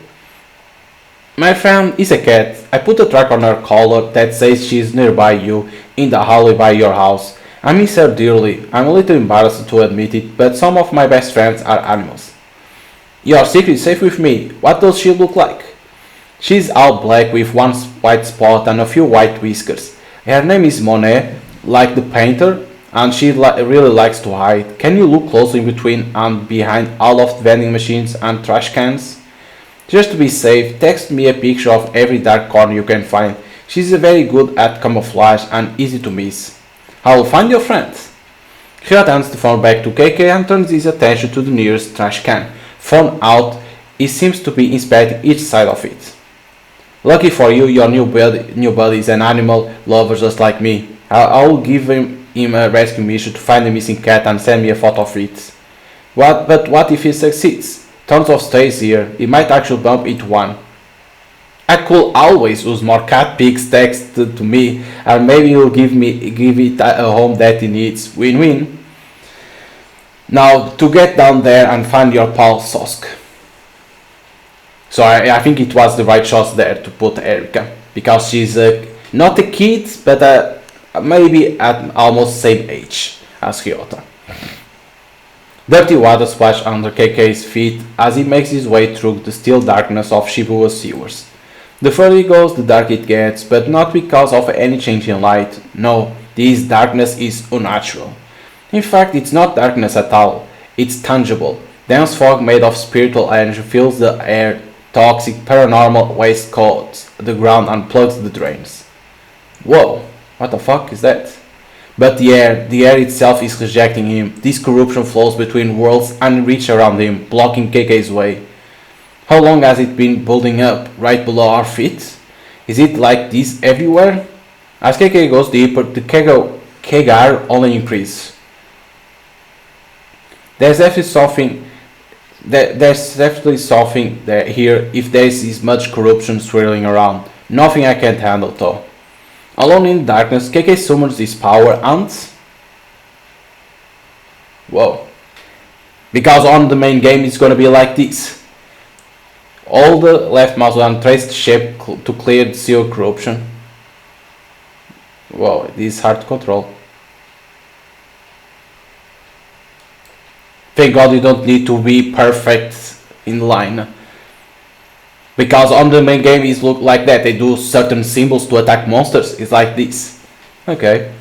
My friend is a cat. I put a track on her collar that says she's nearby you, in the hallway by your house. I miss her dearly. I'm a little embarrassed to admit it, but some of my best friends are animals. Your secret is safe with me. What does she look like? She's all black with one white spot and a few white whiskers. Her name is Monet, like the painter, and she really likes to hide. Can you look closely between and behind all of the vending machines and trash cans? Just to be safe, text me a picture of every dark corner you can find. She's very good at camouflage and easy to miss. I will find your friend. Ryota hands the phone back to KK and turns his attention to the nearest trash can. Phone out, he seems to be inspecting each side of it. Lucky for you, your new buddy is an animal lover just like me. I will give him a rescue mission to find the missing cat and send me a photo of it. But what if he succeeds? Tons of strays here, he might actually bump into one. I could always use more cat pics texted to me, and maybe he'll give it a home that he needs. Win-win. Now to get down there and find your pal Sosk. So I think it was the right choice there to put Erika, because she's not a kid, but maybe at almost same age as Ryota. Dirty water splashes under KK's feet as he makes his way through the still darkness of Shibuya's sewers. The further he goes, the darker it gets, but not because of any change in light. No, this darkness is unnatural. In fact, it's not darkness at all. It's tangible. Dense fog made of spiritual energy fills the air. Toxic paranormal waste coats the ground and plugs the drains. Whoa, what the fuck is that? But the air itself is rejecting him. This corruption flows between worlds and reaches around him, blocking KK's way. How long has it been building up, right below our feet? Is it like this everywhere? As KK goes deeper, the Kegar only increases. There's definitely something here if there is this much corruption swirling around. Nothing I can't handle though. Alone in darkness, KK summons his power and... Whoa. Because on the main game it's gonna be like this. Hold the left mouse and trace the shape to clear the sewer corruption. Whoa, this is hard to control. Thank God you don't need to be perfect in line. Because on the main game it looks like that. They do certain symbols to attack monsters. It's like this. Okay.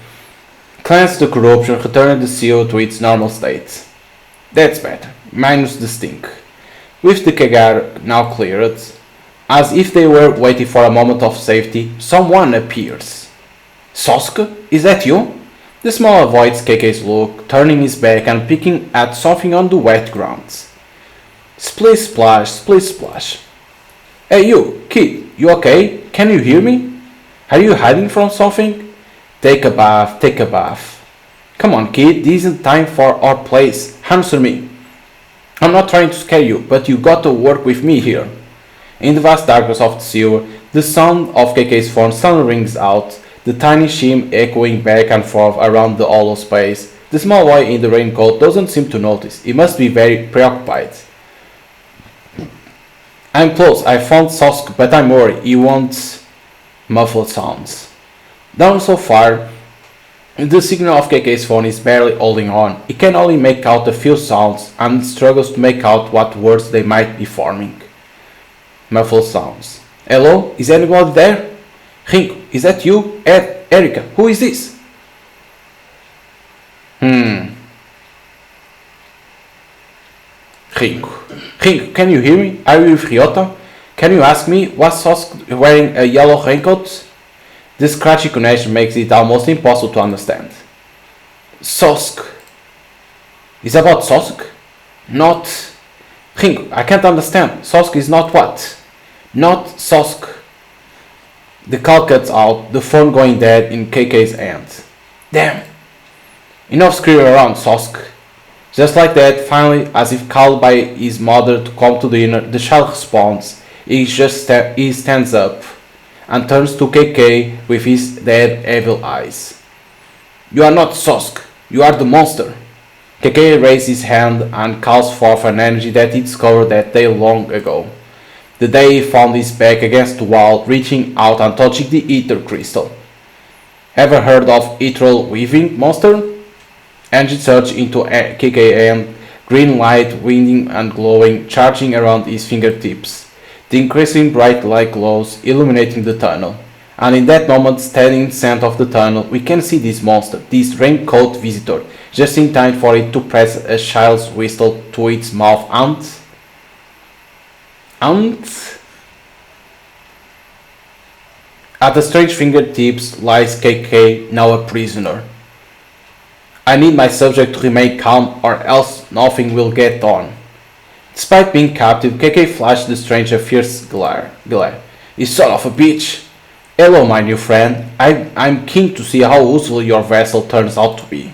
Cleanse the corruption, return the seal to its normal state. That's better. Minus the stink. With the Kegar now cleared, as if they were waiting for a moment of safety, someone appears. Sosuke, is that you? The small avoids KK's look, turning his back and picking at something on the wet ground. Splish splash, splish splash. Hey you, kid, you okay? Can you hear me? Are you hiding from something? Take a bath, take a bath. Come on kid, this isn't time for our place. Answer me. I'm not trying to scare you, but you got to work with me here. In the vast darkness of the sewer, the sound of KK's phone suddenly rings out, the tiny shim echoing back and forth around the hollow space. The small boy in the raincoat doesn't seem to notice. He must be very preoccupied. I'm close. I found Sosuke, but I'm worried. He wants muffled sounds. Down so far, the signal of KK's phone is barely holding on. He can only make out a few sounds and struggles to make out what words they might be forming. Muffled sounds. Hello? Is anybody there? Ringo, is that you? Erika, who is this? Ringo. Ringo, can you hear me? Are you with Ryota? Can you ask me, was Sosk wearing a yellow raincoat? The scratchy connection makes it almost impossible to understand. Sosk. Is about Sosk? Not... Ringo, I can't understand. Sosk is not what? Not Sosk. The call cuts out, the phone going dead in KK's hand. Damn. Enough screaming around, Sosk. Just like that, finally, as if called by his mother to come to dinner, the child responds. He stands up and turns to KK with his dead evil eyes. You are not Sosk. You are the monster. KK raises his hand and calls forth an energy that he discovered that day long ago. The day he found his back against the wall, reaching out and touching the ether crystal. Ever heard of ethereal weaving, monster? Energy surged into KK, green light winding and glowing, charging around his fingertips. The increasing bright light glows, illuminating the tunnel. And in that moment, standing in the center of the tunnel, we can see this monster, this raincoat visitor, just in time for it to press a child's whistle to its mouth and at the strange fingertips lies KK, now a prisoner. I need my subject to remain calm or else nothing will get done. Despite being captive, KK flashed the stranger a fierce glare. You son of a bitch! Hello, my new friend. I'm keen to see how useful your vessel turns out to be.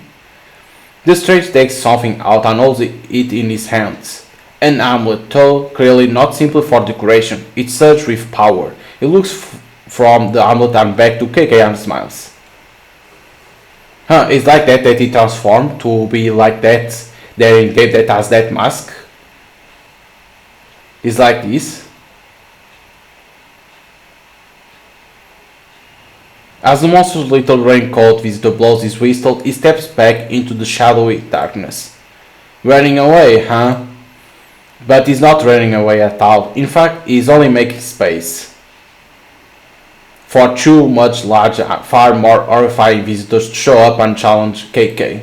The stranger takes something out and holds it in his hands. An amulet, though clearly not simply for decoration. It surged with power. He looks from the amulet and back to KK and smiles. It's like that he transformed to be like that there in game that has that mask. It's like this. As the monster's little raincoat visitor blows his whistle, he steps back into the shadowy darkness. Running away, huh? But he's not running away at all. In fact, he's only making space for two much larger, far more horrifying visitors to show up and challenge KK.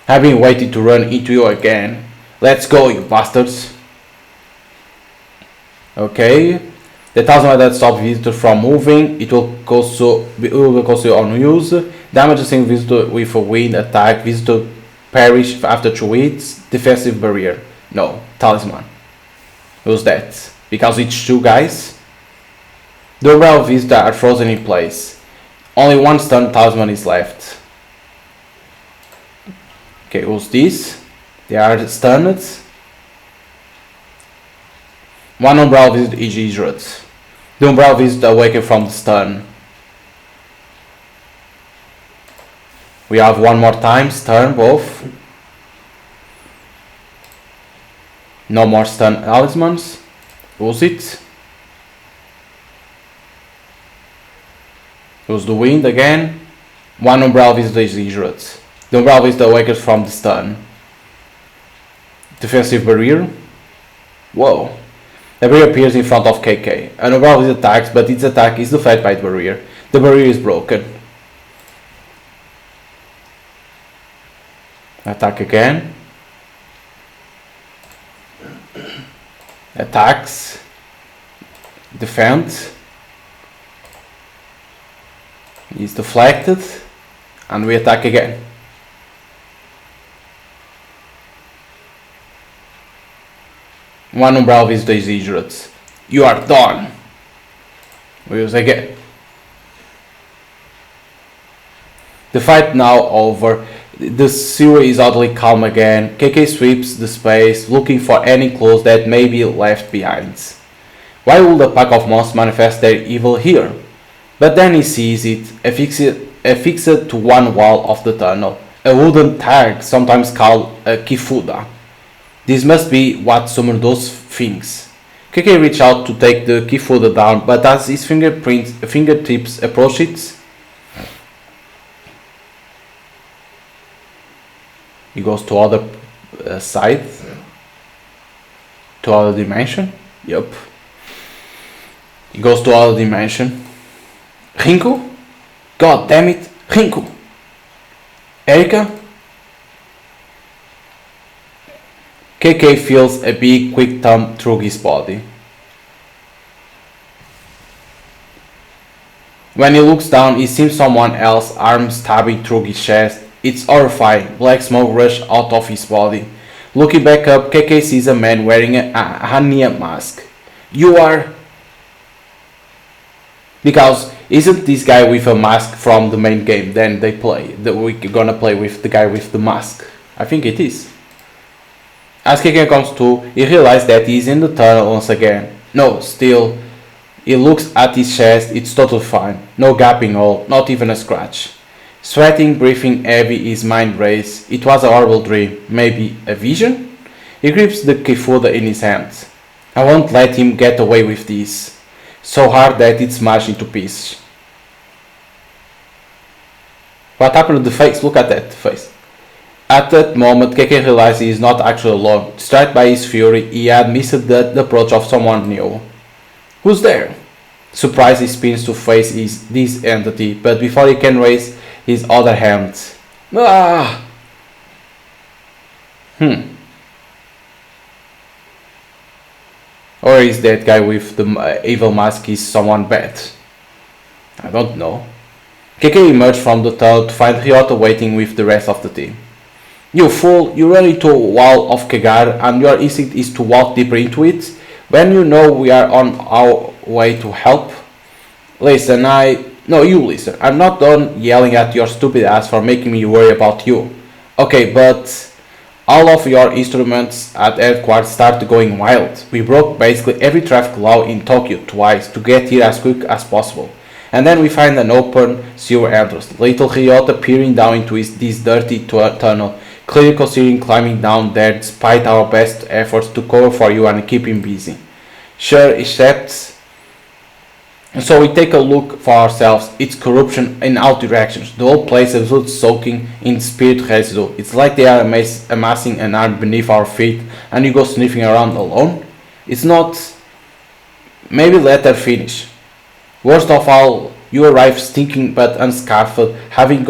I've been waiting to run into you again. Let's go, you bastards. Okay. The talisman that stops visitor from moving. It will cost you on use. Damage a single visitor with a wind attack. Visitor perish after 2 hits. Defensive barrier. No. Talisman. Who's that? Because it's 2 guys. The umbrella visitors are frozen in place. Only 1 stun talisman is left. Okay, who's this? They are stunned. 1 umbrella visitor is injured. The umbrella visitor awakened from the stun. We have 1 more time, stun both. No more stun talismans. Who's it? Who's the wind again? 1 umbrella visitor is injured. The umbrella visitor awakens from the stun. Defensive barrier. Whoa. The barrier appears in front of KK. An umbrella visitor attacks, but its attack is deflected by the barrier. The barrier is broken. Attack again. Attacks. Defend. Is deflected. And we attack again. One umbrella visitor is injured. You are done. We use again. The fight now over. The sewer is oddly calm again. KK sweeps the space, looking for any clues that may be left behind. Why would a pack of monsters manifest their evil here? But then he sees it, affixed to one wall of the tunnel. A wooden tag, sometimes called a kifuda. This must be what summoned those things. KK reaches out to take the kifuda down, but as his fingertips approach it, he goes to other side, to other dimension. Yup. He goes to other dimension. Rinku? God damn it, Rinku! Erika? KK feels a big, quick thumb through his body. When he looks down, he sees someone else's arm stabbing through his chest. It's horrifying. Black smoke rushes out of his body. Looking back up, KK sees a man wearing a Hania mask. You are... Because isn't this guy with a mask from the main game? Then they play. We're gonna play with the guy with the mask. I think it is. As KK comes to, he realizes that he's in the tunnel once again. No, still... He looks at his chest, it's totally fine. No gaping hole, not even a scratch. Sweating, breathing heavy, his mind races. It was a horrible dream. Maybe a vision? He grips the kifuda in his hands. I won't let him get away with this. So hard that it's smashed into pieces. What happened to the face? Look at that face. At that moment, KK realizes he is not actually alone. Struck by his fury, he had missed the approach of someone new. Who's there? Surprised, he spins to face this entity, but before he can raise his other hand. Ah! Or is that guy with the evil mask is someone bad? I don't know. KK emerged from the tunnel to find Ryota waiting with the rest of the team. You fool, you run into a wall of Kegar and your instinct is to walk deeper into it? When you know we are on our way to help? Listen, No, you listen. I'm not done yelling at your stupid ass for making me worry about you. Okay, but... all of your instruments at headquarters started going wild. We broke basically every traffic law in Tokyo twice to get here as quick as possible. And then we find an open sewer entrance. Little Ryota peering down into this dirty tunnel, clearly considering climbing down there despite our best efforts to cover for you and keep him busy. Sure, except... So we take a look for ourselves. It's corruption in all directions. The whole place is soaking in spirit residue. It's like they are amassing an army beneath our feet and you go sniffing around alone. It's not... Maybe let her finish. Worst of all, you arrive stinking but unscarfed, having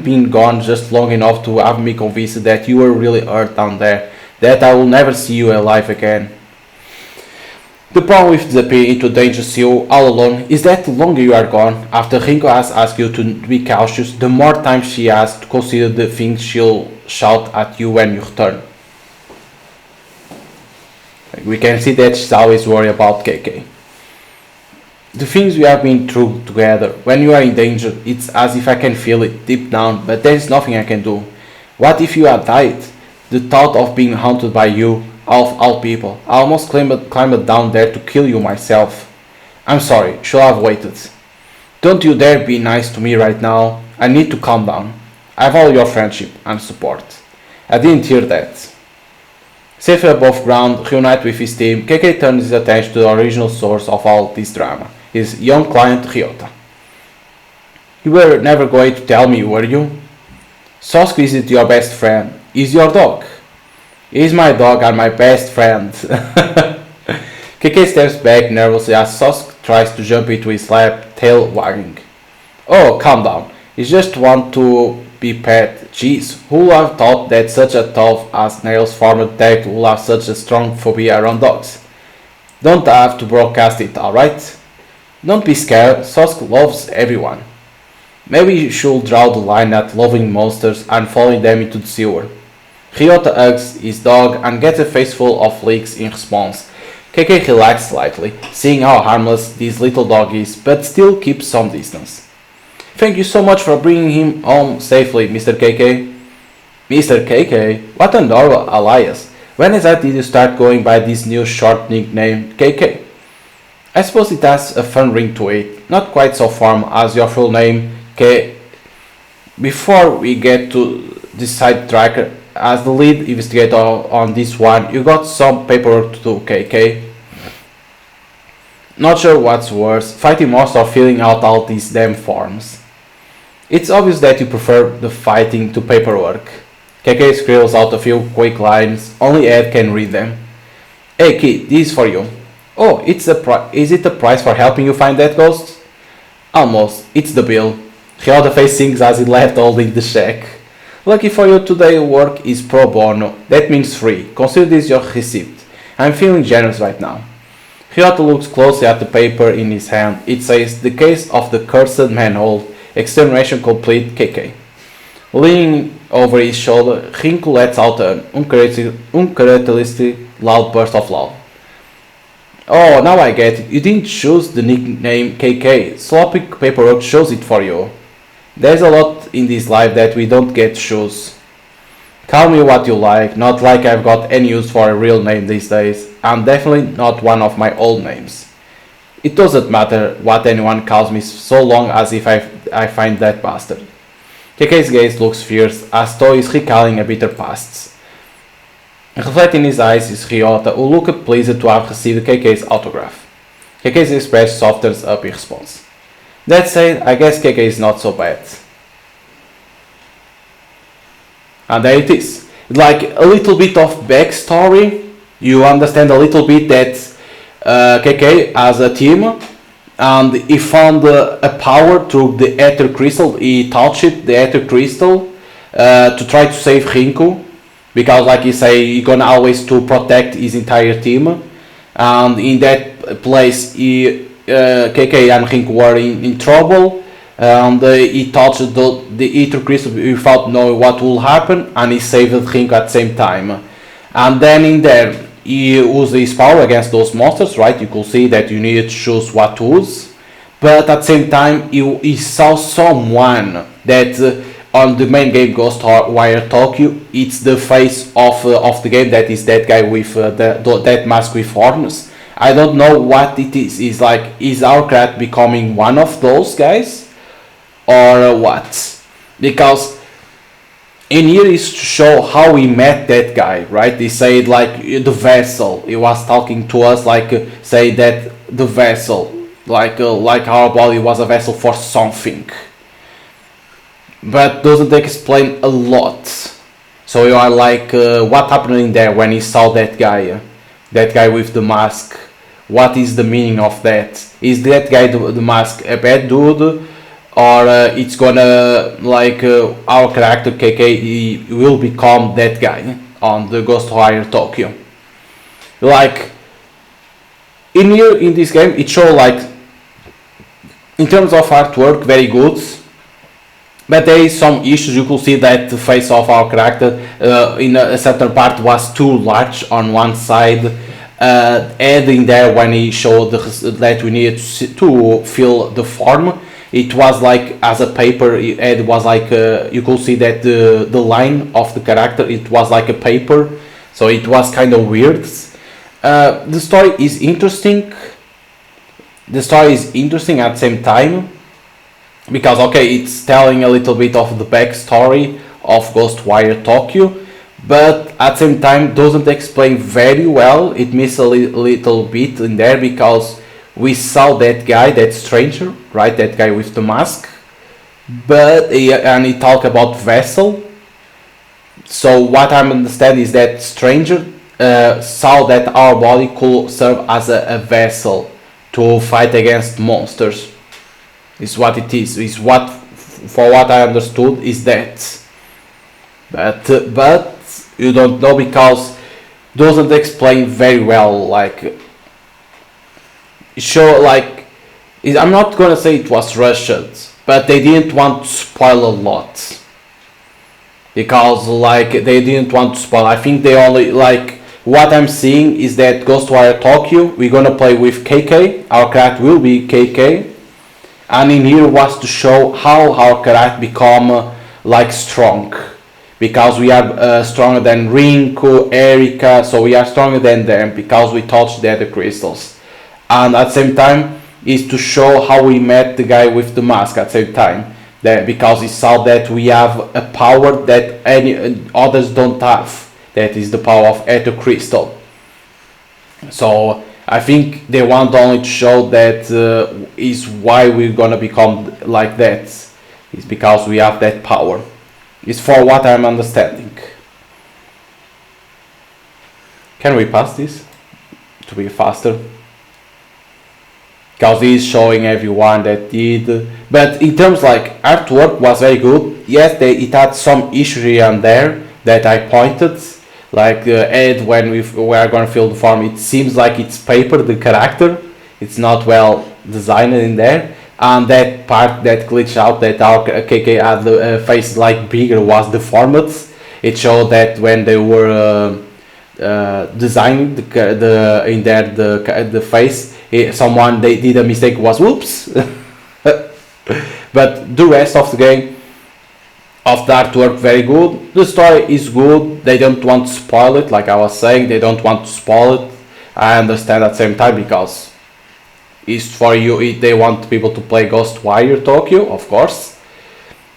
been gone just long enough to have me convinced that you were really hurt down there, that I will never see you alive again. The problem with disappearing into danger seal all alone is that the longer you are gone, after Rinko has asked you to be cautious, the more time she has to consider the things she'll shout at you when you return. We can see that she's always worried about KK. The things we have been through together, when you are in danger, it's as if I can feel it deep down, but there is nothing I can do. What if you had died? The thought of being haunted by you, of all people, I almost climbed down there to kill you myself. I'm sorry, should have waited. Don't you dare be nice to me right now, I need to calm down. I value your friendship and support. I didn't hear that. Safe above ground, reunite with his team, KK turns his attention to the original source of all this drama, his young client Ryota. You were never going to tell me, were you? Sasuke isn't your best friend, he's your dog. He's my dog and my best friend. KK steps back nervously as Sasuke tries to jump into his lap, tail wagging. Oh, calm down. He just want to be pet. Jeez, who would have thought that such a tough as nails formed tag would have such a strong phobia around dogs? Don't have to broadcast it, alright? Don't be scared, Sasuke loves everyone. Maybe you should draw the line at loving monsters and following them into the sewer. Ryota hugs his dog and gets a face full of licks in response. KK relaxes slightly, seeing how harmless this little dog is, but still keeps some distance. Thank you so much for bringing him home safely, Mr. KK. Mr. KK? What an adorable alias. When exactly did you start going by this new short nickname, KK? I suppose it has a fun ring to it, not quite so formal as your full name, K. Before we get to this sidetracker, as the lead investigator on this one, you got some paperwork to do, KK. Not sure what's worse, fighting monsters or filling out all these damn forms. It's obvious that you prefer the fighting to paperwork. KK scribbles out a few quick lines, only Ed can read them. Hey kid, this is for you. Oh, is it a prize for helping you find that ghost? Almost. It's the bill. Ryota face sings as he left holding the check. Lucky for you, today work is pro bono. That means free. Consider this your receipt. I'm feeling generous right now. Ryota looks closely at the paper in his hand. It says, the case of the cursed manhole. Extermination complete, KK. Leaning over his shoulder, Rinku lets out an uncharacteristic loud burst of love. Oh, now I get it. You didn't choose the nickname KK. Sloppy paperwork shows it for you. There's a lot in this life that we don't get to choose. Call me what you like, not like I've got any use for a real name these days. I'm definitely not one of my old names. It doesn't matter what anyone calls me so long as if I find that bastard. KK's gaze looks fierce as though he's recalling a bitter past. Reflecting his eyes is Ryota, who looked pleased to have received KK's autograph. KK's expression softens up in response. That said, I guess KK is not so bad. And there it is. Like a little bit of backstory. You understand a little bit that KK has a team, and he found a power through the ether crystal. He touched the ether crystal to try to save Rinku, because like he say, he's gonna always to protect his entire team. And in that place, KK and Rinku were in trouble, and he touched the ether crystal without knowing what will happen, and he saved Rinku at the same time. And then in there, he used his power against those monsters, right? You could see that you needed to choose what to use, but at the same time he saw someone that on the main game Ghostwire Tokyo, it's the face of the game, that is that guy with that mask with horns. I don't know what it is. Is like, is our character becoming one of those guys or what? Because in here is to show how we met that guy, right? They said like the vessel. He was talking to us like say that the vessel, like our body was a vessel for something, but doesn't explain a lot. So you are like, what happened in there when he saw that guy with the mask? What is the meaning of that? Is that guy the mask a bad dude? Or it's gonna, like, our character KK, he will become that guy on the Ghostwire Tokyo. Like, in here, in this game, it shows, like, in terms of artwork, very good. But there is some issues. You could see that the face of our character in a certain part was too large on one side. Adding there when he showed that we needed to fill the form. It was like as a paper. It was like you could see that the line of the character, it was like a paper, so it was kind of weird. The story is interesting. The story is interesting at the same time, because okay, it's telling a little bit of the backstory of Ghostwire Tokyo, but at the same time doesn't explain very well. It misses a little bit in there, because we saw that guy, that stranger, right? That guy with the mask. But he talked about vessel. So what I understand is that stranger saw that our body could serve as a vessel to fight against monsters. Is what it is. Is what, for what I understood, is that. But you don't know, because doesn't explain very well. Like, show like, I'm not gonna say it was rushed, but they didn't want to spoil a lot, because like they didn't want to spoil. I think they only, like, what I'm seeing is that Ghostwire Tokyo, we're gonna play with KK. Our character will be KK, and in here was to show how our character become like strong, because we are stronger than Rinku, Erika, so we are stronger than them because we touched the other crystals. And at the same time is to show how we met the guy with the mask at the same time, that because he saw that we have a power that any others don't have, that is the power of ether crystal. So I think they want only to show that is why we're gonna become like that, is because we have that power. It's for what I'm understanding. Can we pass this to be faster? because he's showing everyone that did. But in terms like artwork was very good. Yes, it had some issue here and there that I pointed. Like Ed, when we are gonna fill the form, it seems like it's paper, the character. It's not well designed in there. And that part that glitched out, that our KK had the face like bigger, was deformed. It showed that when they were designing the face, someone they did a mistake, was whoops. But the rest of the game, of the artwork, very good. The story is good. They don't want to spoil it, like I was saying. They don't want to spoil it. I understand at the same time, because it's for you. They want people to play Ghostwire Tokyo, of course.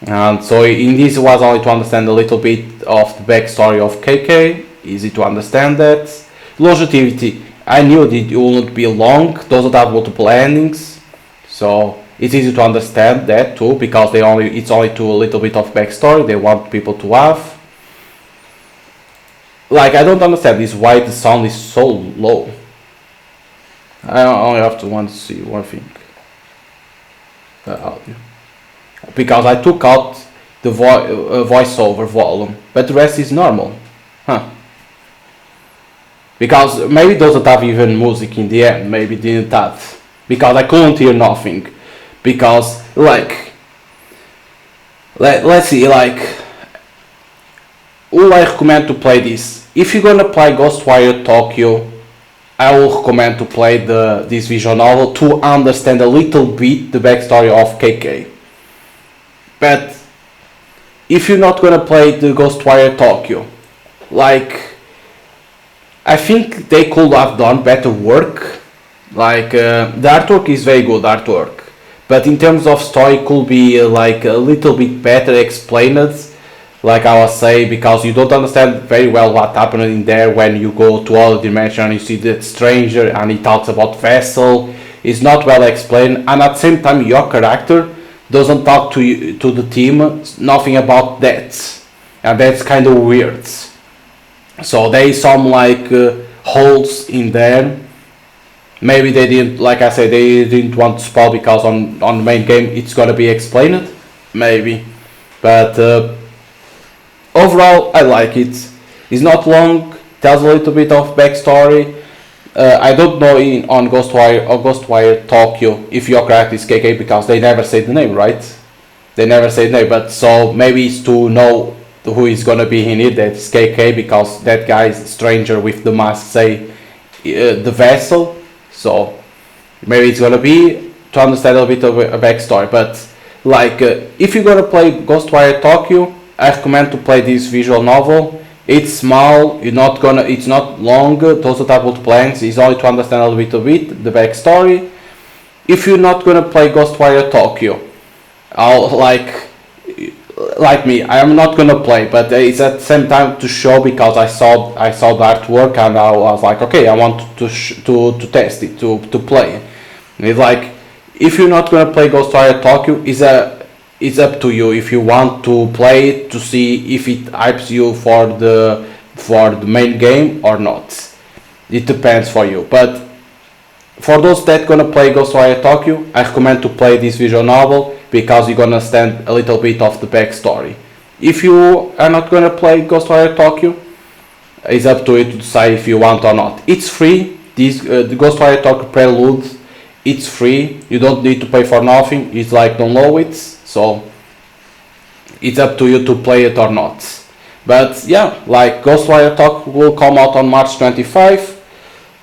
And so in this was only to understand a little bit of the backstory of KK. Easy to understand that. Longevity, I knew it wouldn't be long. Doesn't have multiple endings, so it's easy to understand that too, because it's only to a little bit of backstory they want people to have. Like, I don't understand this, why the sound is so low. I only have to want to see one thing. The audio. Because I took out the voiceover volume, but the rest is normal. Huh. Because maybe it doesn't have even music in the end, maybe it didn't have. Because I couldn't hear nothing. Because, like, let's see, like, who I recommend to play this? If you're gonna play Ghostwire Tokyo, I will recommend to play this visual novel to understand a little bit the backstory of KK. But if you're not gonna play the Ghostwire Tokyo, like, I think they could have done better work. Like, the artwork is very good artwork, but in terms of story could be like a little bit better explained. Like I was saying, because you don't understand very well what happened in there when you go to other dimension and you see that stranger and he talks about vessel. It's not well explained, and at the same time your character doesn't talk to the team nothing about that, and that's kind of weird. So there is some like holes in there. Maybe they didn't, like I said, they didn't want to spoil, because on the main game it's gonna be explained, maybe. But overall, I like it. It's not long, tells a little bit of backstory. I don't know on Ghostwire or Ghostwire Tokyo if your character is KK, because they never say the name, right? They never say the name, but so maybe it's to know who is gonna be in it, that's KK, because that guy is a stranger with the mask, say the vessel. So maybe it's gonna be to understand a bit of a backstory. But like, if you're gonna play Ghostwire Tokyo, I recommend to play this visual novel. It's small, it's not long, doesn't have multiple ends, it's only to understand a little bit the backstory. If you're not gonna play Ghostwire Tokyo, like me, I am not gonna play, but it's at the same time to show, because I saw the artwork and I was like, okay, I want to test it, to play. And it's like, if you're not gonna play Ghostwire Tokyo, it's up to you if you want to play it, to see if it hypes you for the main game or not. It depends for you. But for those that gonna play Ghostwire Tokyo, I recommend to play this visual novel, because you're gonna understand a little bit of the backstory. If you are not gonna play Ghostwire Tokyo, it's up to you to decide if you want or not. It's free. The Ghostwire Tokyo Prelude, it's free. You don't need to pay for nothing. It's like download it. So it's up to you to play it or not. But yeah, like, Ghostwire Tokyo will come out on March 25,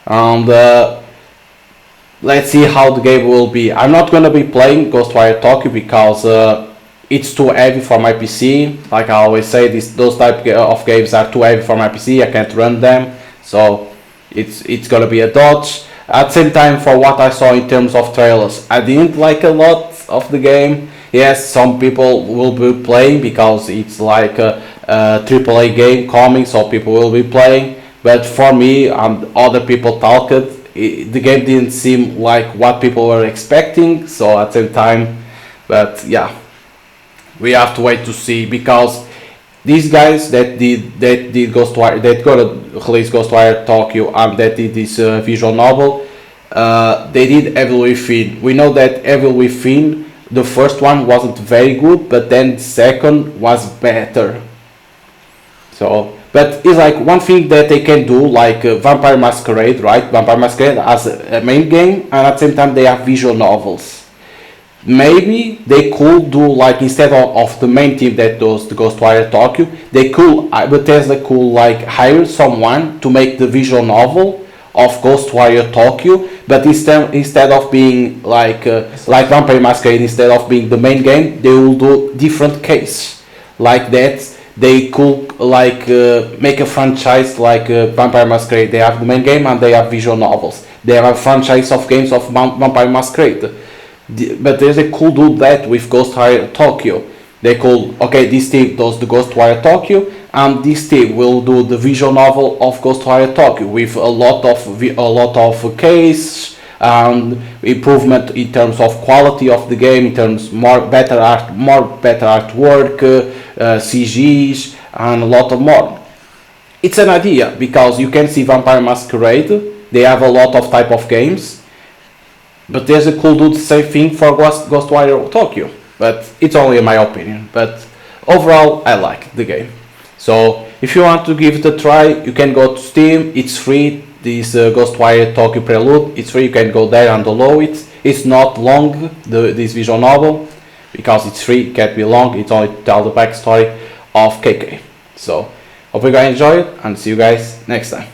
and let's see how the game will be. I'm not gonna be playing Ghostwire Tokyo because it's too heavy for my PC. Like I always say, those type of games are too heavy for my PC. I can't run them, so it's gonna be a dodge. At the same time, for what I saw in terms of trailers, I didn't like a lot of the game. Yes, some people will be playing because it's like a AAA game coming, so people will be playing. But for me and other people talked, the game didn't seem like what people were expecting. So at the same time, but yeah, we have to wait to see, because these guys that did Ghostwire, that got to release Ghostwire Tokyo, and that did this visual novel, they did Evil Within. We know that Evil Within, the first one wasn't very good, but then the second was better. So, but it's like one thing that they can do, like Vampire Masquerade, right? Vampire Masquerade has a main game, and at the same time they have visual novels. Maybe they could do, like, instead of the main team that does the Ghostwire Tokyo, they could, Bethesda could like hire someone to make the visual novel of Ghostwire Tokyo, but instead of being like Vampire Masquerade, instead of being the main game, they will do different case like that. They could like make a franchise like Vampire Masquerade. They have the main game and they have visual novels. They have a franchise of games of Vampire Masquerade. But they could do that with Ghostwire Tokyo. They could, okay, this team does the Ghostwire Tokyo, and this team will do the visual novel of Ghostwire Tokyo with a lot of case and improvement in terms of quality of the game, in terms more better artwork, CGs, and a lot of more. It's an idea because you can see Vampire Masquerade. They have a lot of type of games, but there's a cool do the same thing for Ghostwire Tokyo. But it's only my opinion. But overall, I like the game. So if you want to give it a try, you can go to Steam. It's free. This Ghostwire Tokyo Prelude. It's free. You can go there and download it. It's not long, this visual novel, because it's free. It can't be long. It's only to tell the backstory of KK. So hope you guys enjoy it, and see you guys next time.